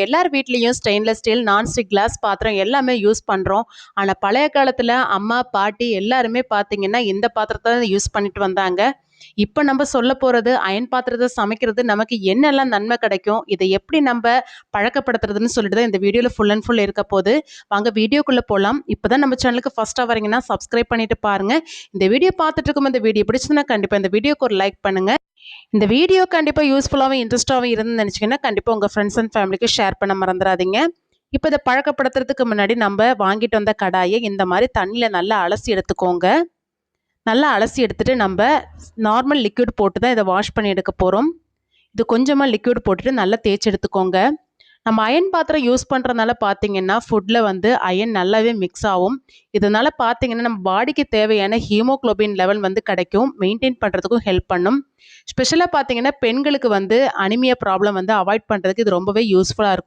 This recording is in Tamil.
எல்லார் வீட்லேயும் ஸ்டெயின்லெஸ் ஸ்டீல் நான்ஸ்டிக் கிளாஸ் பாத்திரம் எல்லாமே யூஸ் பண்ணுறோம். ஆனால் பழைய காலத்தில் அம்மா பாட்டி எல்லாருமே பார்த்தீங்கன்னா இந்த பாத்திரத்தை தான் யூஸ் பண்ணிட்டு வந்தாங்க. இப்போ நம்ம சொல்ல போகிறது அயன் பாத்திரத்தை சமைக்கிறது நமக்கு என்னெல்லாம் நன்மை கிடைக்கும், இதை எப்படி நம்ம பழக்கப்படுத்துறதுன்னு சொல்லிட்டு தான் இந்த வீடியோவில் ஃபுல் அண்ட் ஃபுல் இருக்க போது. வாங்க வீடியோக்குள்ளே போகலாம். இப்போ தான் நம்ம சேனலுக்கு ஃபஸ்ட்டாக வரீங்கன்னா சப்ஸ்கிரைப் பண்ணிட்டு பாருங்கள். இந்த வீடியோ பார்த்துட்டு இருக்கும் இந்த வீடியோ பிடிச்சதுன்னா கண்டிப்பாக இந்த வீடியோக்கு ஒரு லைக் பண்ணுங்கள். இந்த வீடியோ கண்டிப்பாக யூஸ்ஃபுல்லாகவும் இன்ட்ரெஸ்ட்டாகவும் இருந்துன்னு நினச்சிங்கன்னா கண்டிப்பாக உங்கள் ஃப்ரெண்ட்ஸ் அண்ட் ஃபேமிலிக்கு ஷேர் பண்ண மறந்துடாதீங்க. இப்போ இதை பழக்கப்படுத்துறதுக்கு முன்னாடி நம்ம வாங்கிட்டு வந்த கடாயை இந்த மாதிரி தண்ணியில் நல்லா அலசி எடுத்துக்கோங்க. நல்லா அலசி எடுத்துகிட்டு நம்ம நார்மல் லிக்விட் போட்டு தான் இதை வாஷ் பண்ணி எடுக்க போகிறோம். இது கொஞ்சமாக லிக்விட் போட்டுட்டு நல்லா தேய்ச்சி எடுத்துக்கோங்க. நம்ம அயன் பாத்திரம் யூஸ் பண்ணுறதுனால பார்த்தீங்கன்னா ஃபுட்டில் வந்து அயன் நல்லாவே மிக்ஸ் ஆகும். இதனால் பார்த்தீங்கன்னா நம்ம பாடிக்கு தேவையான ஹீமோக்ளோபின் லெவல் வந்து கிடைக்கும், மெயின்டைன் பண்ணுறதுக்கும் ஹெல்ப் பண்ணும். ஸ்பெஷலாக பார்த்தீங்கன்னா பெண்களுக்கு வந்து அனிமியா ப்ராப்ளம் வந்து அவாய்ட் பண்ணுறதுக்கு இது ரொம்பவே யூஸ்ஃபுல்லாக இருக்கும்.